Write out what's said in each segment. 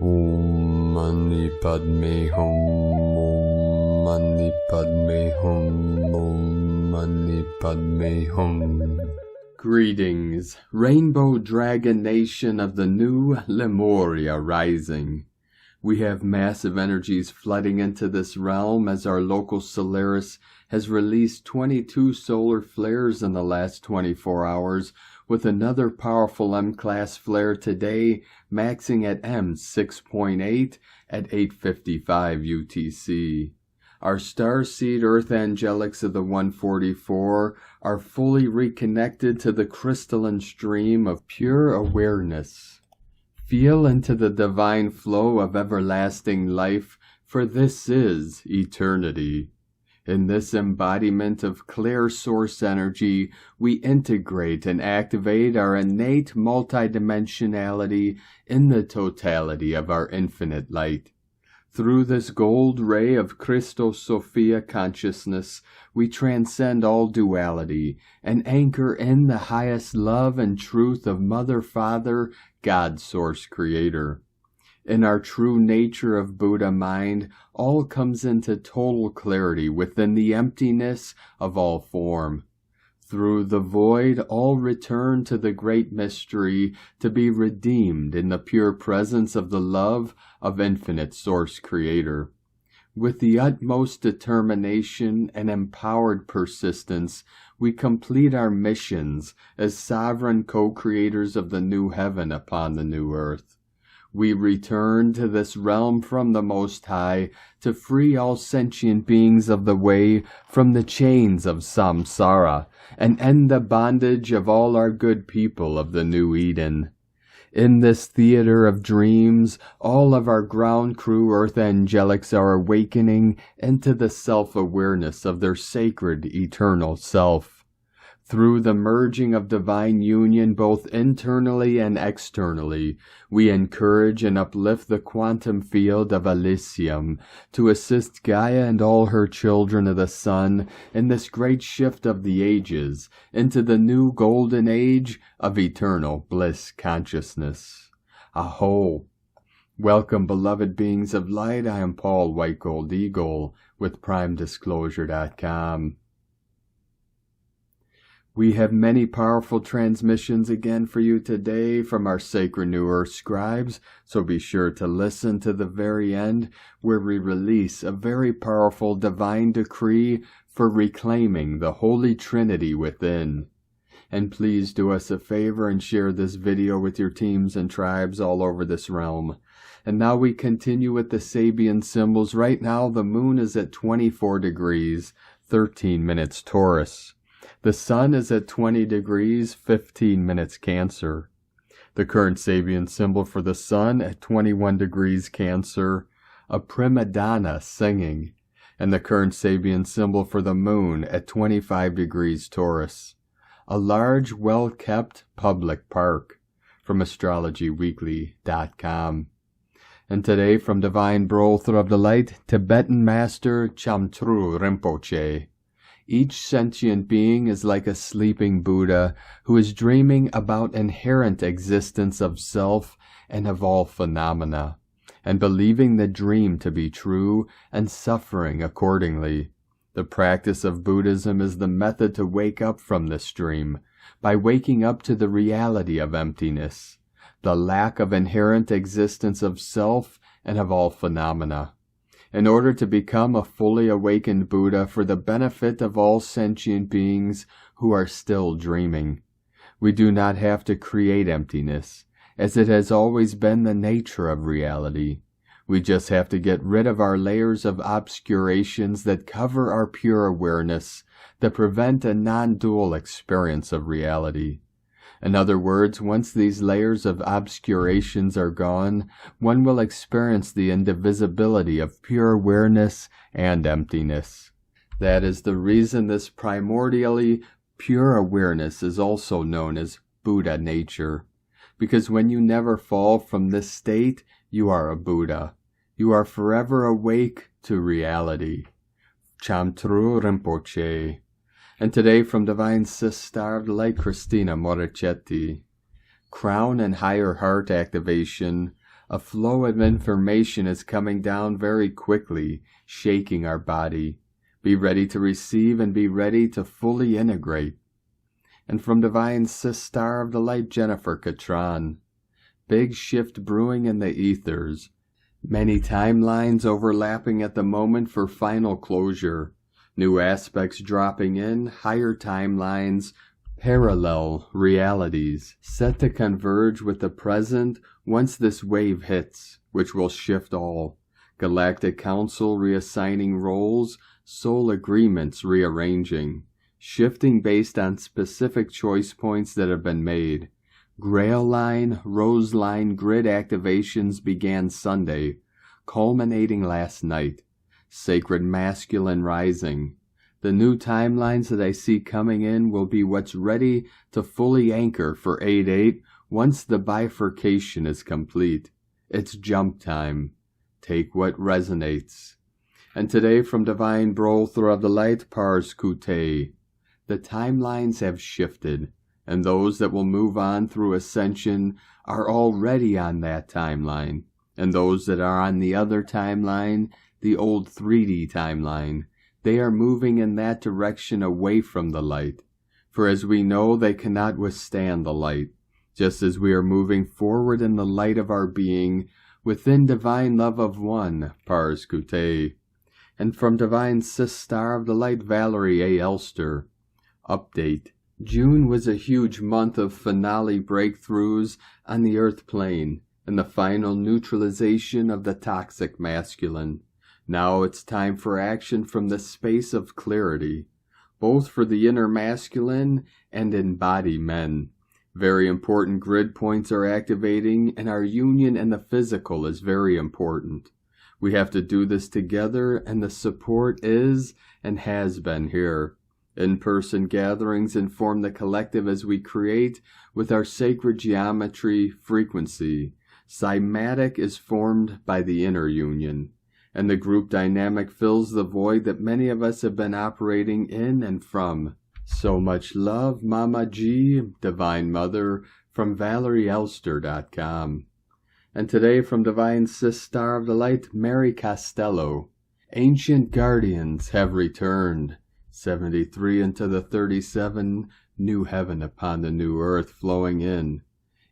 Om Mani Padme Hum. Om Mani Padme Hum. Om Mani Padme Hum. Greetings, Rainbow Dragon Nation of the new Lemuria rising. We have massive energies flooding into this realm as our local Solaris has released 22 solar flares in the last 24 hours, with another powerful M-class flare today, maxing at M6.8 at 8:55 UTC. Our Starseed Earth Angelics of the 144 are fully reconnected to the crystalline stream of pure awareness. Feel into the divine flow of everlasting life, for this is eternity. In this embodiment of clear source energy, we integrate and activate our innate multidimensionality in the totality of our infinite light. Through this gold ray of Christos Sophia consciousness, we transcend all duality and anchor in the highest love and truth of Mother, Father, God, Source, Creator. In our true nature of Buddha mind, all comes into total clarity within the emptiness of all form. Through the void, all return to the great mystery to be redeemed in the pure presence of the love of infinite Source Creator. With the utmost determination and empowered persistence, we complete our missions as sovereign co-creators of the new heaven upon the new earth. We return to this realm from the Most High to free all sentient beings of the way from the chains of samsara and end the bondage of all our good people of the new Eden. In this theater of dreams, all of our ground crew Earth Angelics are awakening into the self-awareness of their sacred eternal self. Through the merging of divine union both internally and externally, we encourage and uplift the quantum field of Elysium to assist Gaia and all her children of the sun in this great shift of the ages into the new golden age of eternal bliss consciousness. Aho! Welcome, beloved beings of light. I am Paul White Gold Eagle with PrimeDisclosure.com. We have many powerful transmissions again for you today from our Sacred New Earth scribes, so be sure to listen to the very end where we release a very powerful divine decree for reclaiming the Holy Trinity within. And please do us a favor and share this video with your teams and tribes all over this realm. And now we continue with the Sabian symbols. Right now the moon is at 24 degrees, 13 minutes Taurus. The sun is at 20 degrees, 15 minutes Cancer. The current Sabian symbol for the sun at 21 degrees Cancer, a prima donna singing. And the current Sabian symbol for the moon at 25 degrees Taurus, a large, well-kept public park. From AstrologyWeekly.com. And today from Divine Brother of the Light, Tibetan Master Chamtru Rinpoche. Each sentient being is like a sleeping Buddha who is dreaming about inherent existence of self and of all phenomena, and believing the dream to be true and suffering accordingly. The practice of Buddhism is the method to wake up from this dream, by waking up to the reality of emptiness, the lack of inherent existence of self and of all phenomena, in order to become a fully awakened Buddha for the benefit of all sentient beings who are still dreaming. We do not have to create emptiness, as it has always been the nature of reality. We just have to get rid of our layers of obscurations that cover our pure awareness, that prevent a non-dual experience of reality. In other words, once these layers of obscurations are gone, one will experience the indivisibility of pure awareness and emptiness. That is the reason this primordially pure awareness is also known as Buddha nature. Because when you never fall from this state, you are a Buddha. You are forever awake to reality. Chamtru Rinpoche. And today from Divine Sister of the Light, Christina Moricetti. Crown and Higher Heart Activation, A flow of information is coming down very quickly, shaking our body. Be ready to receive and be ready to fully integrate. And from Divine Star of the Light, Jennifer Catron. Big shift brewing in the ethers. Many timelines overlapping at the moment for final closure. New aspects dropping in, higher timelines, parallel realities, set to converge with the present once this wave hits, which will shift all. Galactic Council reassigning roles, soul agreements rearranging, shifting based on specific choice points that have been made. Grail line, rose line grid activations began Sunday, culminating last night. Sacred masculine rising. The new timelines that I see coming in will be what's ready to fully anchor for 8-8 once the bifurcation is complete. It's jump time. Take what resonates. And today from Divine Brother of the Light, Pars Kute. The timelines have shifted, and those that will move on through Ascension are already on that timeline, and those that are on the other timeline, the old 3D timeline, they are moving in that direction away from the light. For as we know, they cannot withstand the light, just as we are moving forward in the light of our being, within divine love of one, Pars Kute. And from Divine Star of the Light, Valerie A. Elster. Update. June was a huge month of finale breakthroughs on the earth plane and the final neutralization of the toxic masculine. Now it's time for action from the space of clarity, both for the inner masculine and embodied men. Very important grid points are activating, and our union in the physical is very important. We have to do this together, and the support is and has been here. In-person gatherings inform the collective as we create with our sacred geometry frequency. Cymatic is formed by the inner union, and the group dynamic fills the void that many of us have been operating in and from. So much love, Mama G, Divine Mother, from ValerieElster.com. And today from Divine Star of the Light, Mary Costello. Ancient guardians have returned. 73 into the 37, new heaven upon the new earth flowing in.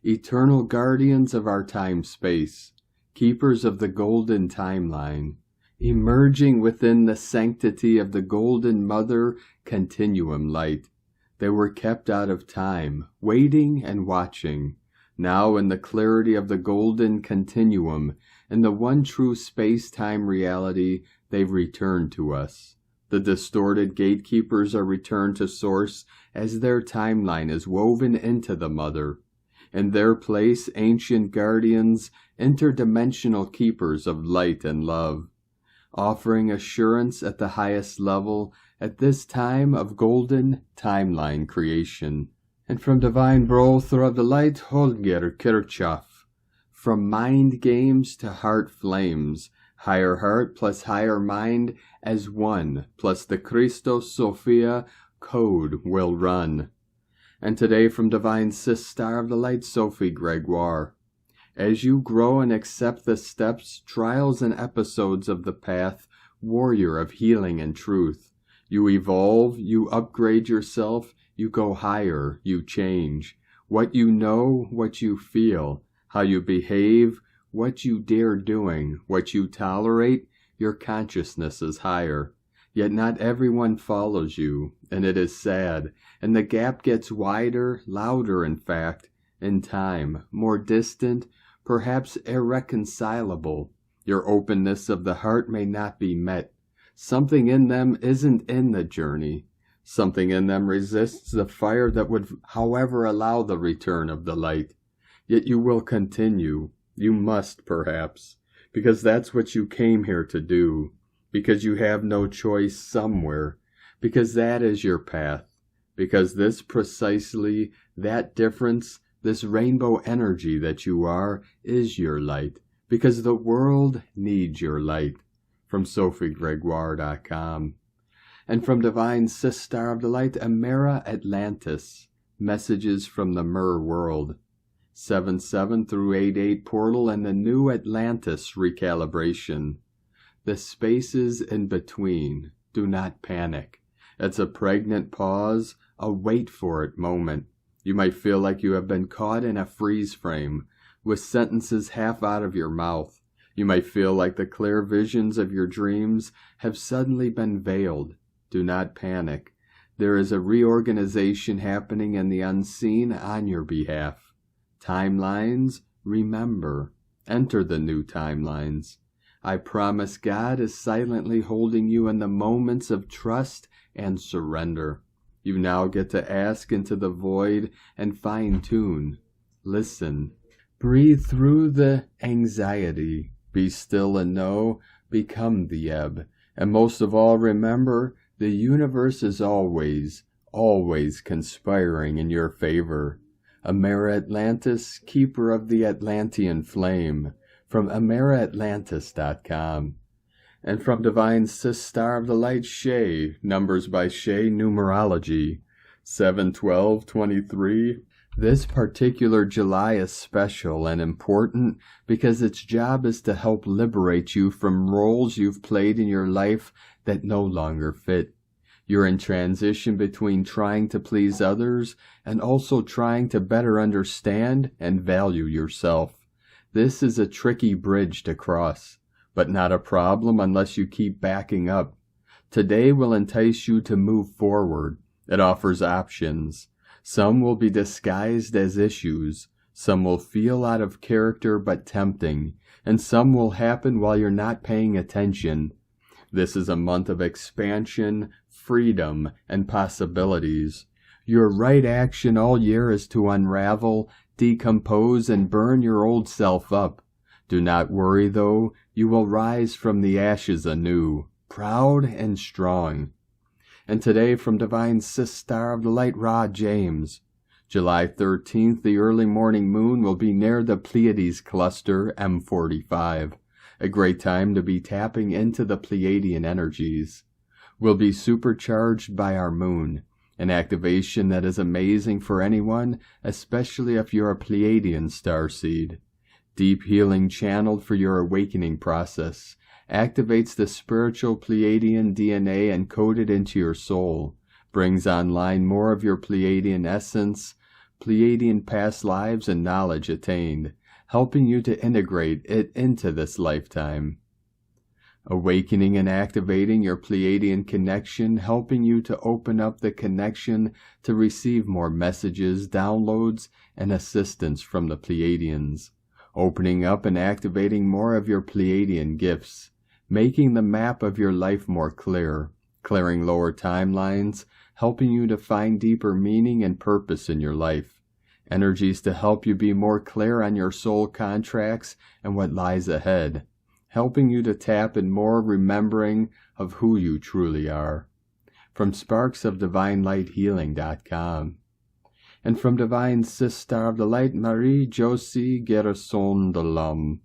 Eternal guardians of our time-space, keepers of the golden timeline, emerging within the sanctity of the golden mother continuum light. They were kept out of time, waiting and watching. Now in the clarity of the golden continuum, in the one true space-time reality, they've returned to us. The distorted gatekeepers are returned to source as their timeline is woven into the mother. In their place, ancient guardians, interdimensional keepers of light and love, offering assurance at the highest level at this time of golden timeline creation. And from Divine Brother of the Light, Holger Kirchhoff. From mind games to heart flames, higher heart plus higher mind as one, plus the Christos Sophia code will run. And today from Divine Star of the Light, Sophie Gregoire. As you grow and accept the steps, trials, and episodes of the path, warrior of healing and truth, you evolve, you upgrade yourself, you go higher, you change. What you know, what you feel, how you behave, what you dare doing, what you tolerate, your consciousness is higher. Yet not everyone follows you, and it is sad, and the gap gets wider, louder in fact, in time, more distant, perhaps irreconcilable. Your openness of the heart may not be met. Something in them isn't in the journey. Something in them resists the fire that would, however, allow the return of the light. Yet you will continue. You must, perhaps, because that's what you came here to do, because you have no choice somewhere, because that is your path, because this precisely, that difference, this rainbow energy that you are, is your light, because the world needs your light. From SophieGregoire.com. And from Divine Star of the Light, Amera Atlantis, messages from the Mer world. 77 through 88 portal, and the new Atlantis recalibration. The spaces in between. Do not panic. It's a pregnant pause, a wait for it moment. You might feel like you have been caught in a freeze frame, with sentences half out of your mouth. You might feel like the clear visions of your dreams have suddenly been veiled. Do not panic. There is a reorganization happening in the unseen on your behalf. Timelines, remember. Enter the new timelines. I promise God is silently holding you in the moments of trust and surrender. You now get to ask into the void and fine-tune. Listen. Breathe through the anxiety. Be still and know. Become the ebb. And most of all, remember, the universe is always, always conspiring in your favor. Amera Atlantis, keeper of the Atlantean flame, from AmeraAtlantis.com. And from Divine Sis Star of the Light, Shay, numbers by Shay Numerology, 7/12/23. This particular July is special and important because its job is to help liberate you from roles you've played in your life that no longer fit. You're in transition between trying to please others and also trying to better understand and value yourself. This is a tricky bridge to cross, but not a problem unless you keep backing up. Today will entice you to move forward. It offers options. Some will be disguised as issues, some will feel out of character but tempting, and some will happen while you're not paying attention. This is a month of expansion, freedom, and possibilities. Your right action all year is to unravel, decompose, and burn your old self up. Do not worry, though, you will rise from the ashes anew, proud and strong. And today from Divine Sis Star of the Light, Ra James. July 13th, the early morning moon will be near the Pleiades cluster M45. A great time to be tapping into the Pleiadian energies. We'll be supercharged by our moon, an activation that is amazing for anyone, especially if you're a Pleiadian starseed. Deep healing channeled for your awakening process. Activates the spiritual Pleiadian DNA encoded into your soul, brings online more of your Pleiadian essence, Pleiadian past lives and knowledge attained, helping you to integrate it into this lifetime. Awakening and activating your Pleiadian connection, helping you to open up the connection to receive more messages, downloads, and assistance from the Pleiadians. Opening up and activating more of your Pleiadian gifts. Making the map of your life more clear, clearing lower timelines, helping you to find deeper meaning and purpose in your life. Energies to help you be more clear on your soul contracts and what lies ahead, helping you to tap in more remembering of who you truly are. From sparksofdivinelighealing.com. And from Divine Sis Star of the Light, Marie-Josie Gerson de Lum.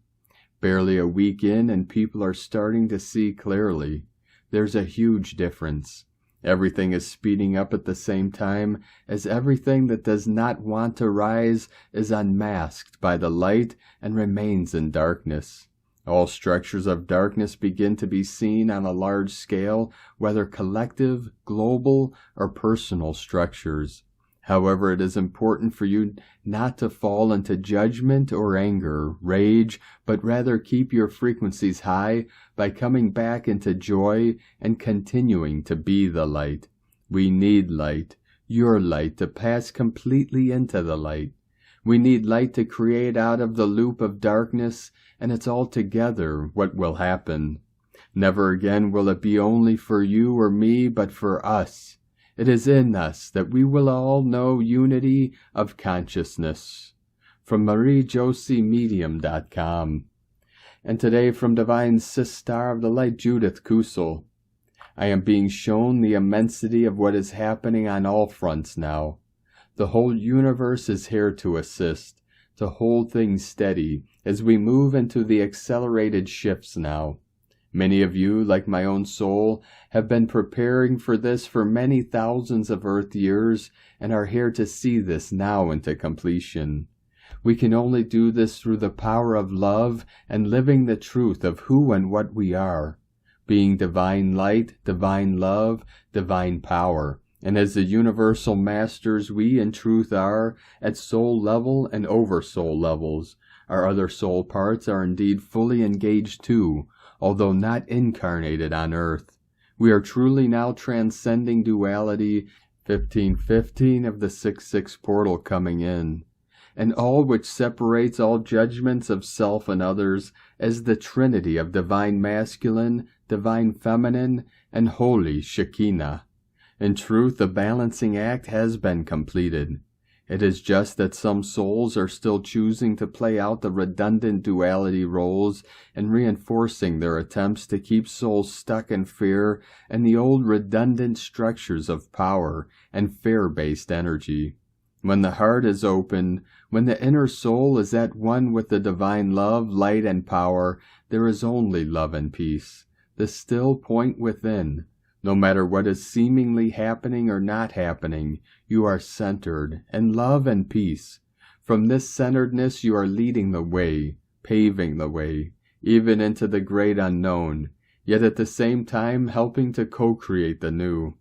Barely a week in and people are starting to see clearly. There's a huge difference. Everything is speeding up at the same time as everything that does not want to rise is unmasked by the light and remains in darkness. All structures of darkness begin to be seen on a large scale, whether collective, global, or personal structures. However, it is important for you not to fall into judgment or anger, rage, but rather keep your frequencies high by coming back into joy and continuing to be the light. We need light, your light, to pass completely into the light. We need light to create out of the loop of darkness, and it's altogether what will happen. Never again will it be only for you or me, but for us. It is in us that we will all know unity of consciousness. From MarieJosieMedium.com. And today from Divine Sis Star of the Light, Judith Kusel. I am being shown the immensity of what is happening on all fronts now. The whole universe is here to assist, to hold things steady as we move into the accelerated shifts now. Many of you, like my own soul, have been preparing for this for many thousands of Earth years and are here to see this now into completion. We can only do this through the power of love and living the truth of who and what we are, being divine light, divine love, divine power. And as the universal masters we in truth are, at soul level and over soul levels, our other soul parts are indeed fully engaged too, although not incarnated on earth. We are truly now transcending duality, 1515 of the 6-6 portal coming in, and all which separates all judgments of self and others as the trinity of divine masculine, divine feminine, and holy Shekinah. In truth, the balancing act has been completed. It is just that some souls are still choosing to play out the redundant duality roles and reinforcing their attempts to keep souls stuck in fear and the old redundant structures of power and fear-based energy. When the heart is open, when the inner soul is at one with the divine love, light, and power, there is only love and peace, the still point within. No matter what is seemingly happening or not happening, you are centered in love and peace. From this centeredness you are leading the way, paving the way, even into the great unknown, yet at the same time helping to co-create the new.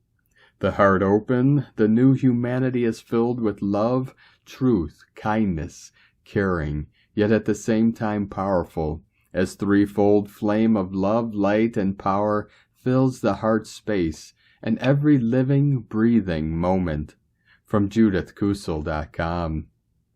The heart open, the new humanity is filled with love, truth, kindness, caring, yet at the same time powerful, as threefold flame of love, light, and power fills the heart space and every living, breathing moment. From JudithKusel.com.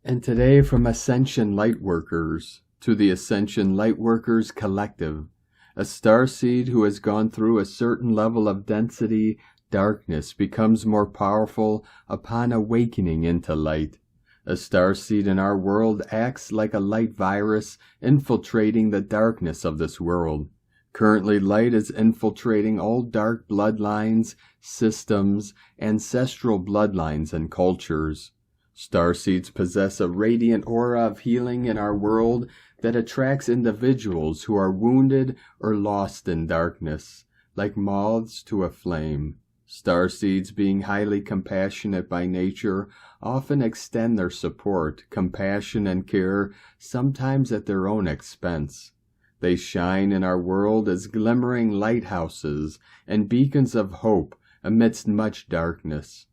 And today from Ascension Lightworkers to the Ascension Lightworkers Collective, a starseed who has gone through a certain level of density, darkness becomes more powerful upon awakening into light. A starseed in our world acts like a light virus infiltrating the darkness of this world. Currently, light is infiltrating all dark bloodlines, systems, ancestral bloodlines, and cultures. Starseeds possess a radiant aura of healing in our world that attracts individuals who are wounded or lost in darkness, like moths to a flame. Starseeds, being highly compassionate by nature, often extend their support, compassion, and care, sometimes at their own expense. They shine in our world as glimmering lighthouses and beacons of hope amidst much darkness.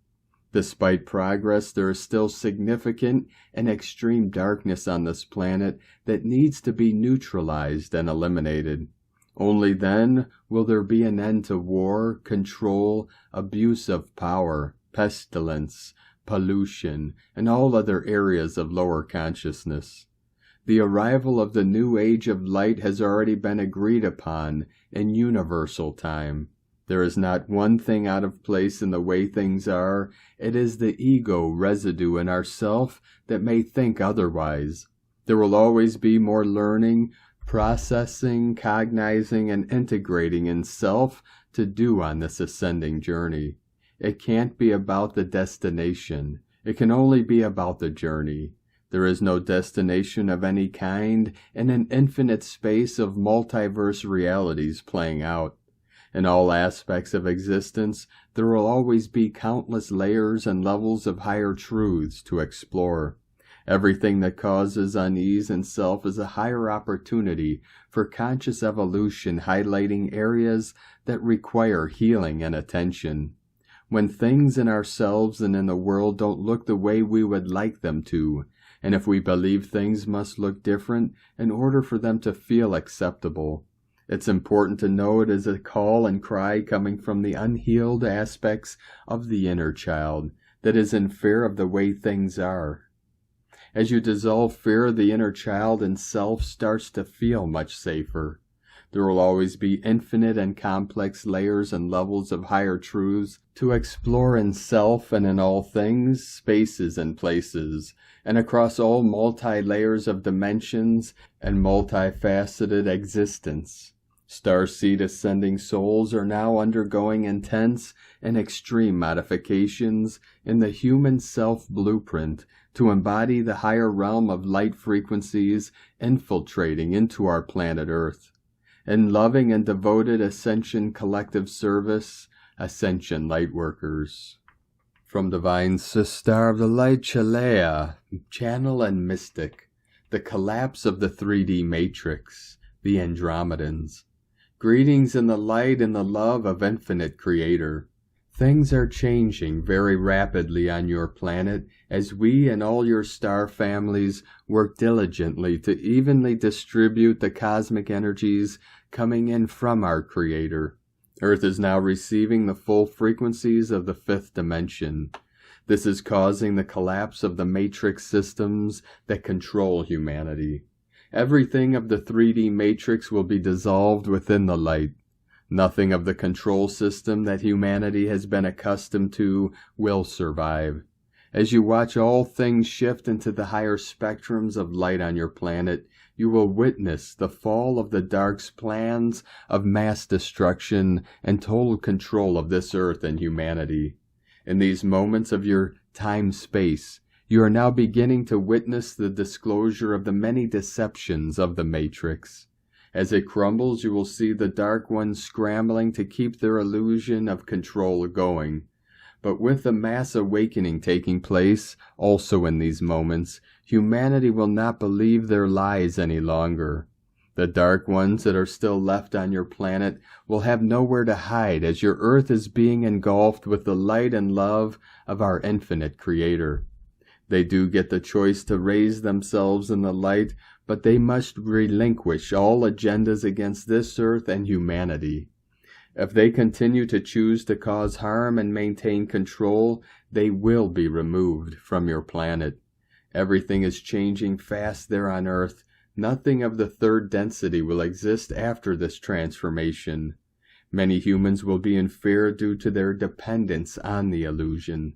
Despite progress, there is still significant and extreme darkness on this planet that needs to be neutralized and eliminated. Only then will there be an end to war, control, abuse of power, pestilence, pollution, and all other areas of lower consciousness. The arrival of the new age of light has already been agreed upon in universal time. There is not one thing out of place in the way things are. It is the ego residue in ourself that may think otherwise. There will always be more learning, processing, cognizing, and integrating in self to do on this ascending journey. It can't be about the destination. It can only be about the journey. There is no destination of any kind in an infinite space of multiverse realities playing out. In all aspects of existence, there will always be countless layers and levels of higher truths to explore. Everything that causes unease in self is a higher opportunity for conscious evolution, highlighting areas that require healing and attention. When things in ourselves and in the world don't look the way we would like them to, and if we believe things must look different in order for them to feel acceptable, it's important to know it is a call and cry coming from the unhealed aspects of the inner child that is in fear of the way things are. As you dissolve fear, the inner child in self starts to feel much safer. There will always be infinite and complex layers and levels of higher truths to explore in self and in all things, spaces, and places, and across all multi-layers of dimensions and multifaceted existence. Starseed ascending souls are now undergoing intense and extreme modifications in the human self blueprint to embody the higher realm of light frequencies infiltrating into our planet Earth. In loving and devoted Ascension collective service, Ascension Lightworkers. From Divine Sister of the Light, Chalea, Channel and Mystic, the collapse of the 3D Matrix, the Andromedans. Greetings in the light and the love of Infinite Creator. Things are changing very rapidly on your planet as we and all your star families work diligently to evenly distribute the cosmic energies coming in from our Creator. Earth is now receiving the full frequencies of the 5th dimension. This is causing the collapse of the matrix systems that control humanity. Everything of the 3D matrix will be dissolved within the light. Nothing of the control system that humanity has been accustomed to will survive. As you watch all things shift into the higher spectrums of light on your planet, you will witness the fall of the dark's plans of mass destruction and total control of this earth and humanity. In these moments of your time-space, you are now beginning to witness the disclosure of the many deceptions of the Matrix. As it crumbles, you will see the Dark Ones scrambling to keep their illusion of control going. But with the mass awakening taking place, also in these moments, humanity will not believe their lies any longer. The Dark Ones that are still left on your planet will have nowhere to hide as your Earth is being engulfed with the light and love of our infinite Creator. They do get the choice to raise themselves in the light, but they must relinquish all agendas against this Earth and humanity. If they continue to choose to cause harm and maintain control, they will be removed from your planet. Everything is changing fast there on Earth. Nothing of the 3rd density will exist after this transformation. Many humans will be in fear due to their dependence on the illusion.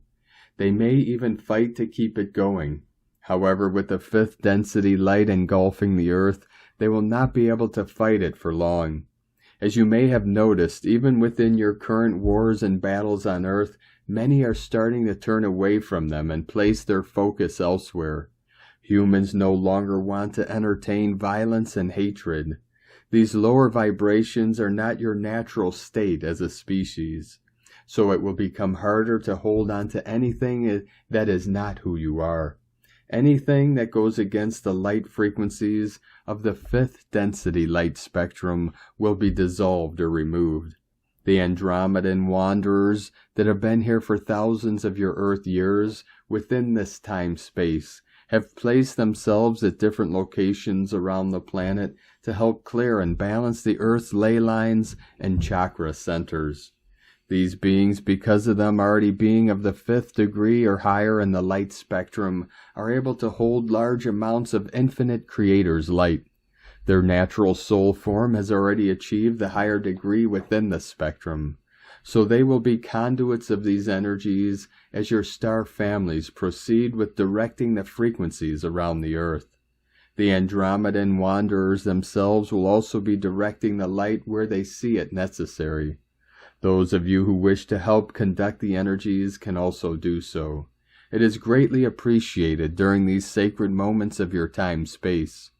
They may even fight to keep it going. However, with the 5th density light engulfing the Earth, they will not be able to fight it for long. As you may have noticed, even within your current wars and battles on Earth, many are starting to turn away from them and place their focus elsewhere. Humans no longer want to entertain violence and hatred. These lower vibrations are not your natural state as a species, so it will become harder to hold on to anything that is not who you are. Anything that goes against the light frequencies of the 5th density light spectrum will be dissolved or removed. The Andromedan wanderers that have been here for thousands of your Earth years within this time-space have placed themselves at different locations around the planet to help clear and balance the Earth's ley lines and chakra centers. These beings, because of them already being of the 5th degree or higher in the light spectrum, are able to hold large amounts of infinite Creator's light. Their natural soul form has already achieved the higher degree within the spectrum, so they will be conduits of these energies as your star families proceed with directing the frequencies around the Earth. The Andromedan wanderers themselves will also be directing the light where they see it necessary. Those of you who wish to help conduct the energies can also do so. It is greatly appreciated during these sacred moments of your time-space.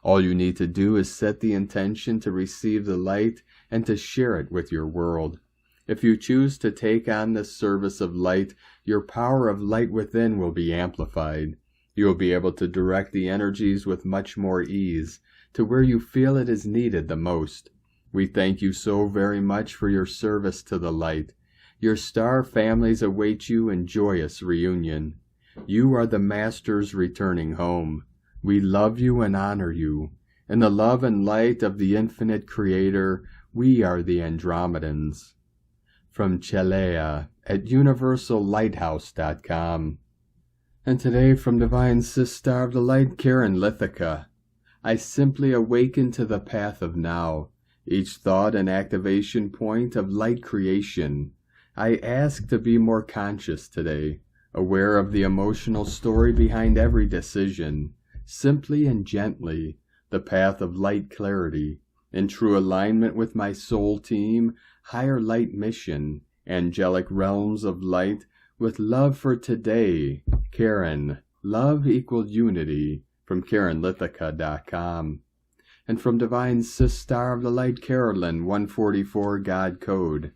All you need to do is set the intention to receive the light and to share it with your world. If you choose to take on this service of light, your power of light within will be amplified. You will be able to direct the energies with much more ease to where you feel it is needed the most. We thank you so very much for your service to the light. Your star families await you in joyous reunion. You are the Masters returning home. We love you and honor you. In the love and light of the infinite Creator, we are the Andromedans. From Chalea at universallighthouse.com. And today from Divine Sister of the Light, Karen Lithica. I simply awaken to the path of now. Each thought and activation point of light creation. I ask to be more conscious today, aware of the emotional story behind every decision, simply and gently, the path of light clarity, in true alignment with my soul team, higher light mission, angelic realms of light, with love for today. Karen, love equal unity, from KarenLithica.com. And from Divine Sister of the Light, Carolyn, 144 God Code.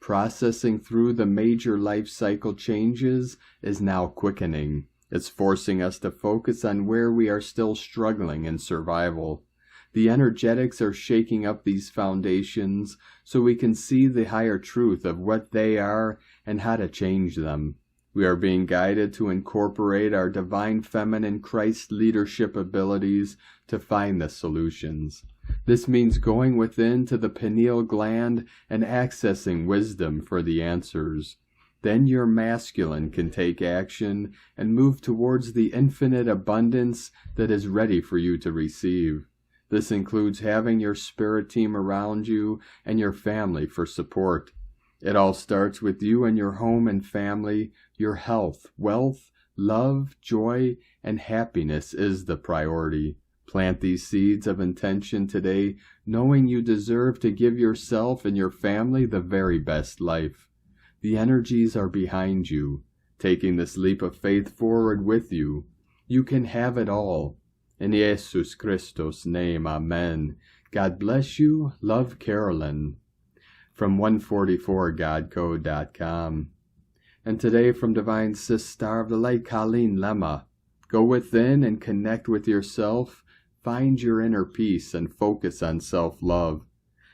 processing through the major life cycle changes is now quickening. It's forcing us to focus on where we are still struggling in survival. The energetics are shaking up these foundations so we can see the higher truth of what they are and how to change them. We are being guided to incorporate our divine feminine Christ leadership abilities to find the solutions. This means going within to the pineal gland and accessing wisdom for the answers. Then your masculine can take action and move towards the infinite abundance that is ready for you to receive. This includes having your spirit team around you and your family for support. It all starts with you and your home and family. Your health, wealth, love, joy, and happiness is the priority. Plant these seeds of intention today, knowing you deserve to give yourself and your family the very best life. The energies are behind you, taking this leap of faith forward with you. You can have it all. In Jesus Christos' name, Amen. God bless you. Love, Carolyn. From 144godcode.com. And today from Divine Sis Star of the Light, Colleen Lemma. Go within and connect with yourself. Find your inner peace and focus on self-love.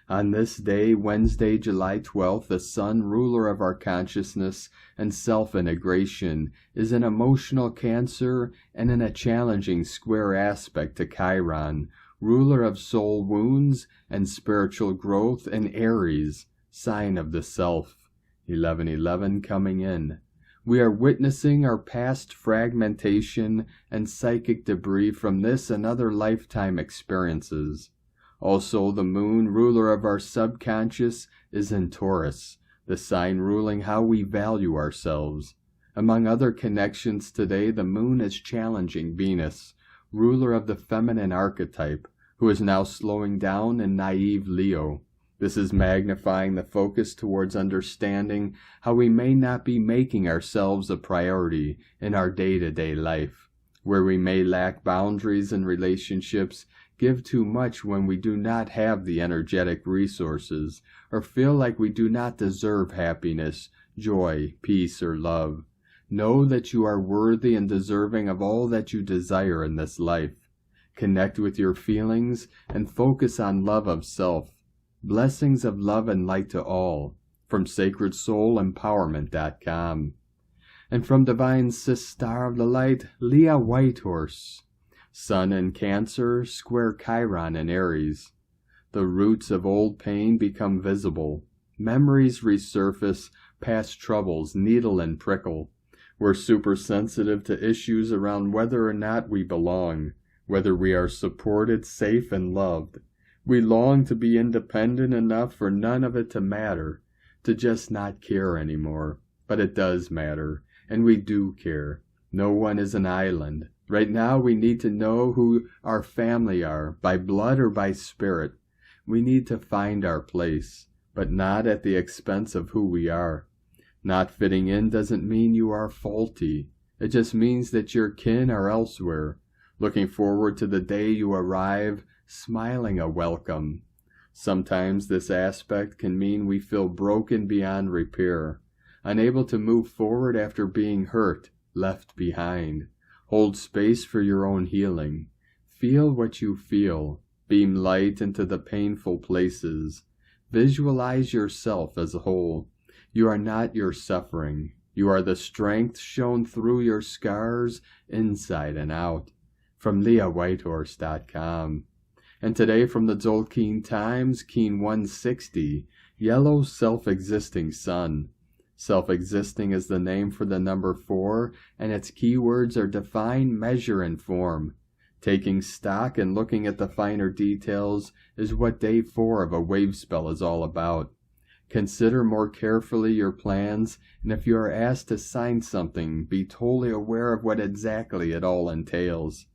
On this day, Wednesday, July 12th, the Sun, ruler of our consciousness and self-integration, is in emotional Cancer and in a challenging square aspect to Chiron, ruler of soul wounds and spiritual growth, in Aries, sign of the self. 11:11 coming in. We are witnessing our past fragmentation and psychic debris from this and other lifetime experiences. Also, the moon, ruler of our subconscious, is in Taurus, the sign ruling how we value ourselves. Among other connections today, the moon is challenging Venus, ruler of the feminine archetype, who is now slowing down in naive Leo. This is magnifying the focus towards understanding how we may not be making ourselves a priority in our day-to-day life, where we may lack boundaries in relationships, give too much when we do not have the energetic resources, or feel like we do not deserve happiness, joy, peace, or love. Know that you are worthy and deserving of all that you desire in this life. Connect with your feelings and focus on love of self. Blessings of love and light to all. From SacredSoulEmpowerment.com. And from Divine Sis Star of the Light, Leah Whitehorse. Sun in Cancer, square Chiron in Aries. The roots of old pain become visible. Memories resurface, past troubles needle and prickle. We're super sensitive to issues around whether or not we belong, whether we are supported, safe, and loved. We long to be independent enough for none of it to matter, to just not care anymore. But it does matter, and we do care. No one is an island. Right now we need to know who our family are, by blood or by spirit. We need to find our place, but not at the expense of who we are. Not fitting in doesn't mean you are faulty. It just means that your kin are elsewhere. Looking forward to the day you arrive, smiling a welcome. Sometimes this aspect can mean we feel broken beyond repair, unable to move forward after being hurt, left behind. Hold space for your own healing. Feel what you feel. Beam light into the painful places. Visualize yourself as a whole. You are not your suffering. You are the strength shown through your scars, inside and out. From LeahWhitehorse.com. And today from the Zolkin Times, Keen 160, Yellow Self-Existing Sun. Self-existing is the name for the number 4, and its keywords are define, measure, and form. Taking stock and looking at the finer details is what day 4 of a wave spell is all about. Consider more carefully your plans, and if you are asked to sign something, be totally aware of what exactly it all entails.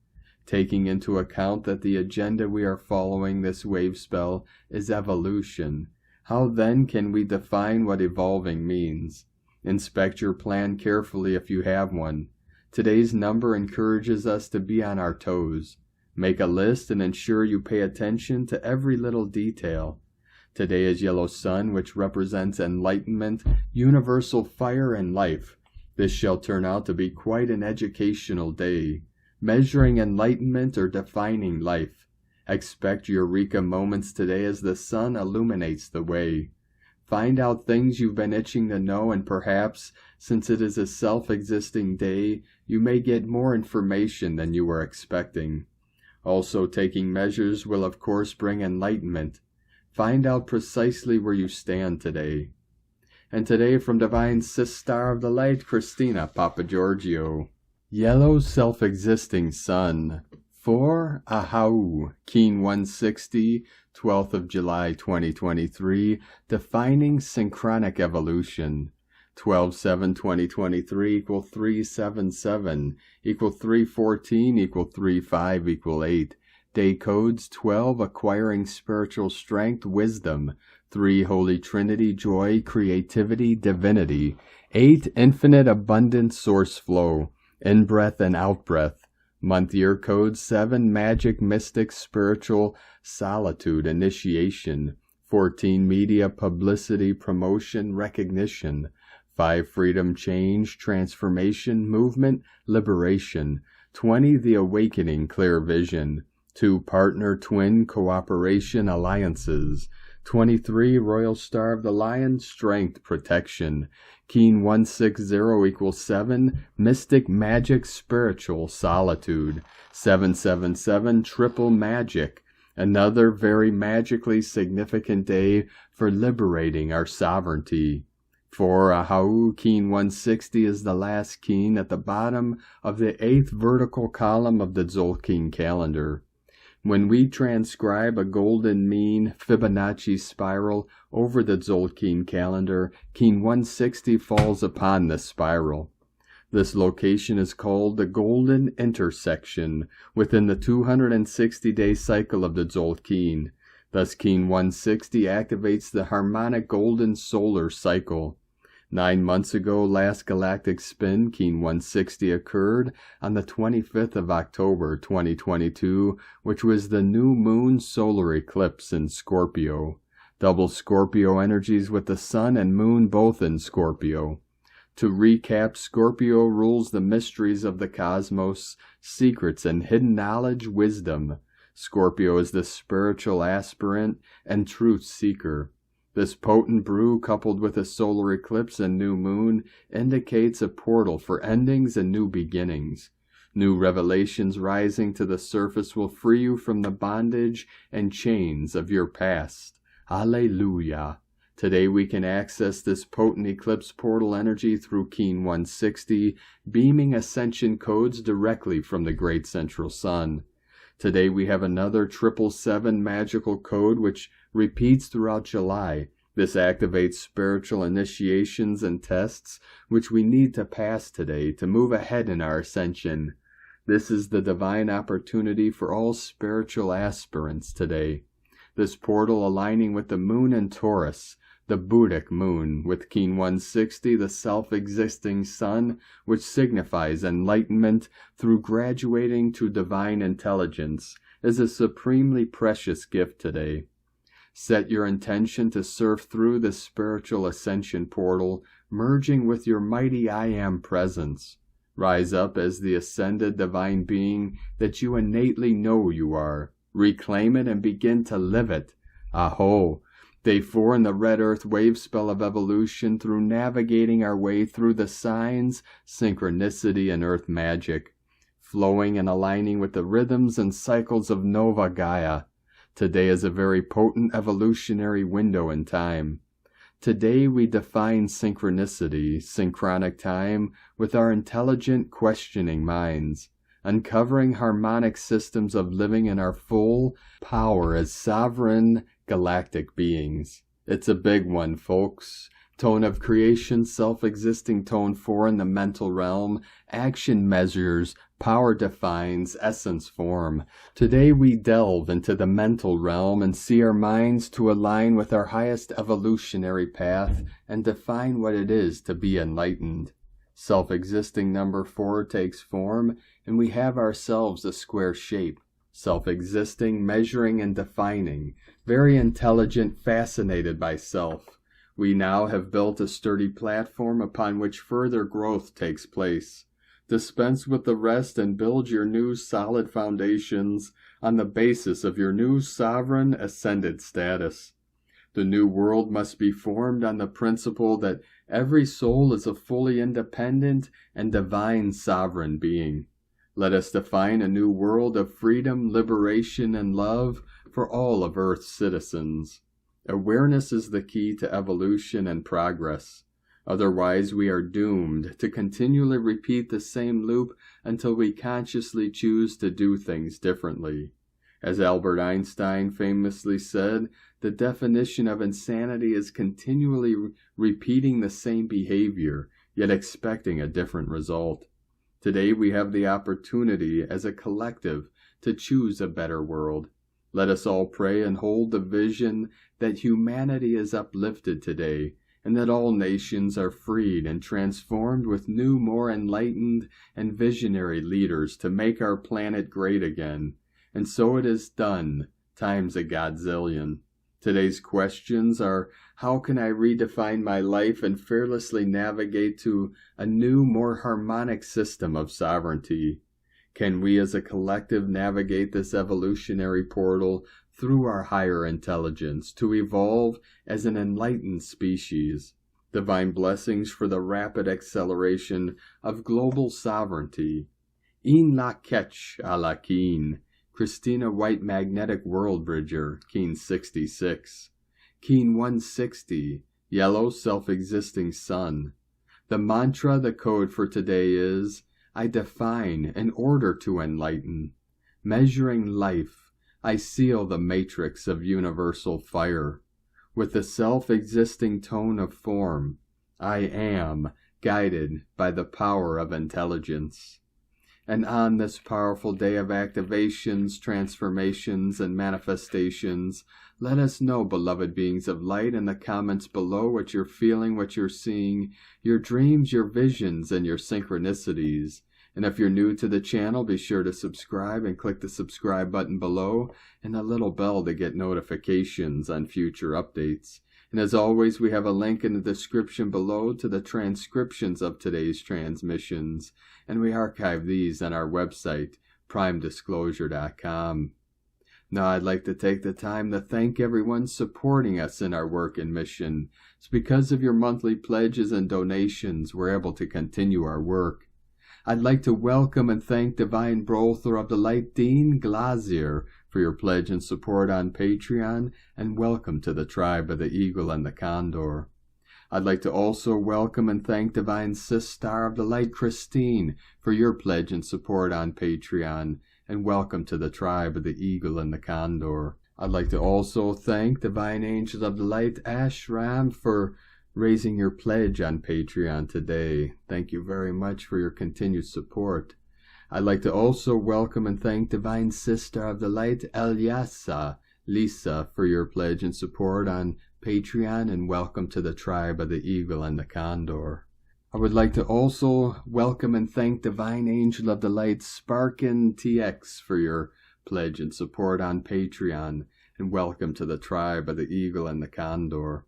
Taking into account that the agenda we are following this wave spell is evolution, how then can we define what evolving means? Inspect your plan carefully if you have one. Today's number encourages us to be on our toes. Make a list and ensure you pay attention to every little detail. Today is yellow sun, which represents enlightenment, universal fire, and life. This shall turn out to be quite an educational day, measuring enlightenment or defining life. Expect eureka moments today as the sun illuminates the way. Find out things you've been itching to know, and perhaps, since it is a self-existing day, you may get more information than you were expecting. Also, taking measures will of course bring enlightenment. Find out precisely where you stand today. And today from Divine Sis Star of the Light, Christina Papa Giorgio. Yellow self-existing sun. 4 Ahau, Keen 160, 12th of July 2023, defining synchronic evolution. 12/7/2023 = 377 = 314 = 35 = 8. Day codes 12 acquiring spiritual strength, wisdom. 3 Holy Trinity, joy, creativity, divinity. 8 infinite abundant source flow, in-breath and out-breath. Month year code 7 magic, mystic, spiritual, solitude, initiation. 14 media, publicity, promotion, recognition. 5 freedom, change, transformation, movement, liberation. 20 the awakening, clear vision. 2 partner, twin, cooperation, alliances. 23 Royal Star of the Lion, strength, protection. Keen 160 = 7 mystic, magic, spiritual, solitude. 777 triple magic, another very magically significant day for liberating our sovereignty. 4 Ahau, Keen 160 is the last keen at the bottom of the 8th vertical column of the Zolkin calendar. When we transcribe a golden mean Fibonacci spiral over the Zolkin calendar, Keen 160 falls upon the spiral. This location is called the golden intersection within the 260-day cycle of the Zolkin. Thus, Keen 160 activates the harmonic golden solar cycle. 9 months ago, last galactic spin, Keen 160, occurred on the 25th of October 2022, which was the new moon solar eclipse in Scorpio. Double Scorpio energies with the sun and moon both in Scorpio. To recap, Scorpio rules the mysteries of the cosmos, secrets and hidden knowledge, wisdom. Scorpio is the spiritual aspirant and truth seeker. This potent brew, coupled with a solar eclipse and new moon, indicates a portal for endings and new beginnings. New revelations rising to the surface will free you from the bondage and chains of your past. Alleluia. Today we can access this potent eclipse portal energy through Keen 160, beaming Ascension codes directly from the Great Central Sun. Today we have another 777 magical code which repeats throughout July. This activates spiritual initiations and tests which we need to pass today to move ahead in our ascension. This is the divine opportunity for all spiritual aspirants today. This portal aligning with the moon in Taurus, the Buddhic moon, with Keen 160, the self-existing sun, which signifies enlightenment through graduating to divine intelligence, is a supremely precious gift today. Set your intention to surf through the spiritual ascension portal, merging with your mighty I Am presence. Rise up as the ascended divine being that you innately know you are. Reclaim it and begin to live it. Aho! Day 4 in the Red Earth wave spell of evolution through navigating our way through the signs, synchronicity, and earth magic, flowing and aligning with the rhythms and cycles of Nova Gaia. Today is a very potent evolutionary window in time. Today we define synchronicity, synchronic time, with our intelligent, questioning minds, uncovering harmonic systems of living in our full power as sovereign galactic beings. It's a big one, folks. Tone of creation, self-existing tone 4 in the mental realm, action measures, power defines, essence form. Today we delve into the mental realm and see our minds to align with our highest evolutionary path and define what it is to be enlightened. Self-existing number 4 takes form, and we have ourselves a square shape. self-existing, measuring and defining, very intelligent, fascinated by self. We now have built a sturdy platform upon which further growth takes place. Dispense with the rest and build your new solid foundations on the basis of your new sovereign ascended status. The new world must be formed on the principle that every soul is a fully independent and divine sovereign being. Let us define a new world of freedom, liberation, and love for all of Earth's citizens. Awareness is the key to evolution and progress. Otherwise, we are doomed to continually repeat the same loop until we consciously choose to do things differently. As Albert Einstein famously said, the definition of insanity is continually repeating the same behavior, yet expecting a different result. Today we have the opportunity as a collective to choose a better world. Let us all pray and hold the vision that humanity is uplifted today, and that all nations are freed and transformed with new, more enlightened and visionary leaders to make our planet great again. And so it is done, times a godzillion. Today's questions are, how can I redefine my life and fearlessly navigate to a new, more harmonic system of sovereignty? Can we as a collective navigate this evolutionary portal through our higher intelligence to evolve as an enlightened species? Divine blessings for the rapid acceleration of global sovereignty. In la ketch a la keen. Christina White Magnetic World Bridger, Keen 66. Keen 160, Yellow Self-Existing Sun. The mantra, the code for today is, I define in order to enlighten. Measuring life, I seal the matrix of universal fire. With the self-existing tone of form, I am guided by the power of intelligence. And on this powerful day of activations, transformations, and manifestations, let us know, beloved beings of light, in the comments below what you're feeling, what you're seeing, your dreams, your visions, and your synchronicities. And if you're new to the channel, be sure to subscribe and click the subscribe button below and the little bell to get notifications on future updates. And as always, we have a link in the description below to the transcriptions of today's transmissions, and we archive these on our website, primedisclosure.com. Now, I'd like to take the time to thank everyone supporting us in our work and mission. It's because of your monthly pledges and donations we're able to continue our work. I'd like to welcome and thank Divine Brother of the Light, Dean Glazier, for your pledge and support on Patreon, and welcome to the tribe of the Eagle and the Condor. I'd like to also welcome and thank Divine Sister of the Light, Christine, for your pledge and support on Patreon, and welcome to the tribe of the Eagle and the Condor. I'd like to also thank Divine Angel of the Light, Ashram, for raising your pledge on Patreon today. Thank you very much for your continued support. I'd like to also welcome and thank Divine Sister of the Light, Elaysa L, for your pledge and support on Patreon, and welcome to the tribe of the Eagle and the Condor. I would like to also welcome and thank Divine Angel of the Light, Sparkintx, for your pledge and support on Patreon, and welcome to the tribe of the Eagle and the Condor.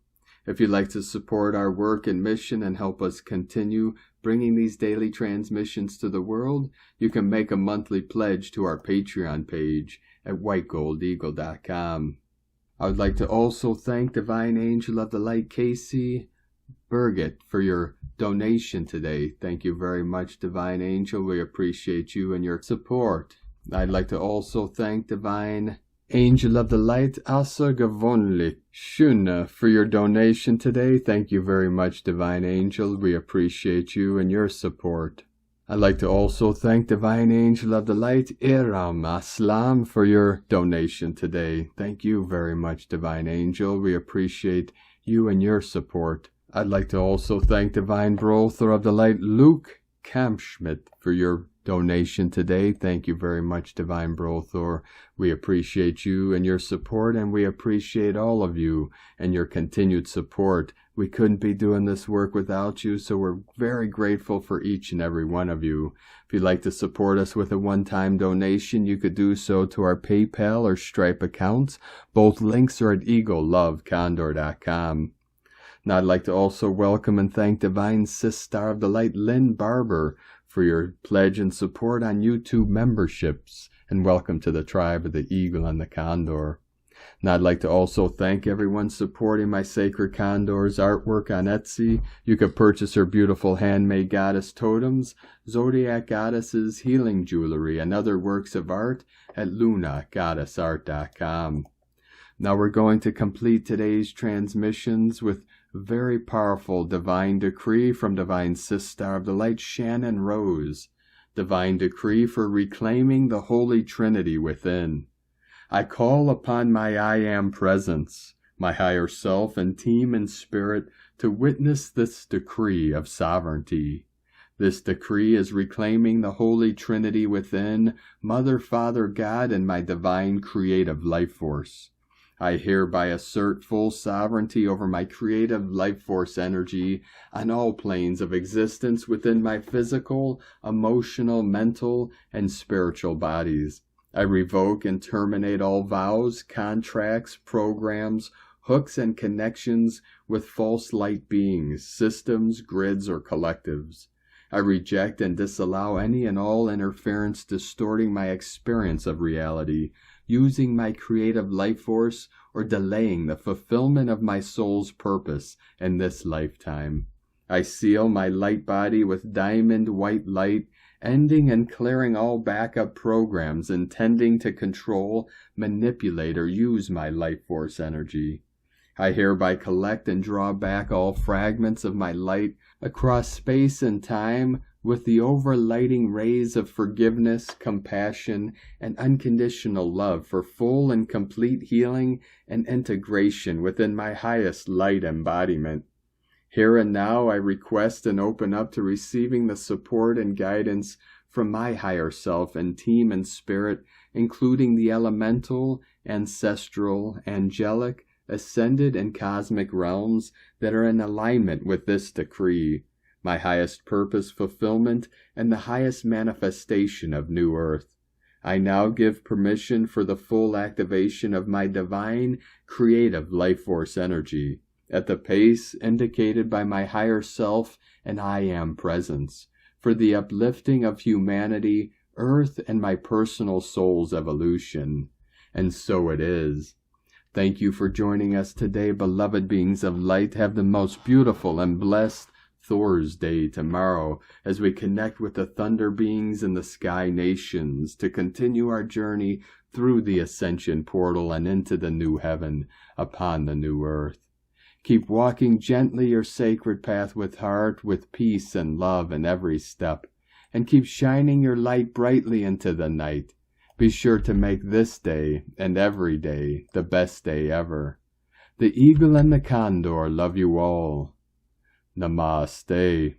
If you'd like to support our work and mission and help us continue bringing these daily transmissions to the world, you can make a monthly pledge to our Patreon page at whitegoldeagle.com. I would like to also thank Divine Angel of the Light, Casey Burgett, for your donation today. Thank you very much, Divine Angel. We appreciate you and your support. I'd like to also thank Divine Angel of the Light, Asa Gavonlik Shuna, for your donation today. Thank you very much, Divine Angel. We appreciate you and your support. I'd like to also thank Divine Angel of the Light, Iram Aslam, for your donation today. Thank you very much, Divine Angel. We appreciate you and your support. I'd like to also thank Divine Brother of the Light, Luke Kampschmidt, for your donation today. Thank you very much, Divine Brothor. We appreciate you and your support, and we appreciate all of you and your continued support. We couldn't be doing this work without you, so we're very grateful for each and every one of you. If you'd like to support us with a one-time donation, you could do so to our PayPal or Stripe accounts. Both links are at eaglelovecondor.com. Now I'd like to also welcome and thank Divine Star of the Light, Lynne Barber, for your pledge and support on YouTube memberships, and welcome to the tribe of the Eagle and the Condor. Now I'd like to also thank everyone supporting my Sacred Condor's artwork on Etsy. You could purchase her beautiful handmade goddess totems, zodiac goddesses, healing jewelry, and other works of art at lunagoddessart.com. Now we're going to complete today's transmissions with very powerful divine decree from Divine Star of the Light, Shannon Rose. Divine decree for reclaiming the Holy Trinity within. I call upon my I Am presence, my higher self and team and spirit to witness this decree of sovereignty. This decree is reclaiming the Holy Trinity within, Mother, Father, God, and my divine creative life force. I hereby assert full sovereignty over my creative life force energy on all planes of existence within my physical, emotional, mental, and spiritual bodies. I revoke and terminate all vows, contracts, programs, hooks, and connections with false light beings, systems, grids, or collectives. I reject and disallow any and all interference distorting my experience of reality, using my creative life force, or delaying the fulfillment of my soul's purpose in this lifetime. I seal my light body with diamond white light, ending and clearing all backup programs intending to control, manipulate, or use my life force energy. I hereby collect and draw back all fragments of my light across space and time with the overlighting rays of forgiveness, compassion, and unconditional love for full and complete healing and integration within my highest light embodiment. Here and now I request and open up to receiving the support and guidance from my higher self and team and spirit, including the elemental, ancestral, angelic, ascended, and cosmic realms that are in alignment with this decree, my highest purpose fulfillment, and the highest manifestation of New Earth. I now give permission for the full activation of my divine, creative life force energy, at the pace indicated by my higher self and I Am presence, for the uplifting of humanity, Earth, and my personal soul's evolution. And so it is. Thank you for joining us today, beloved beings of light. Have the most beautiful and blessed Thor's Day tomorrow as we connect with the thunder beings and the sky nations to continue our journey through the Ascension portal and into the new heaven upon the new earth. Keep walking gently your sacred path with heart, with peace and love in every step, and keep shining your light brightly into the night. Be sure to make this day and every day the best day ever. The Eagle and the Condor love you all. Namaste.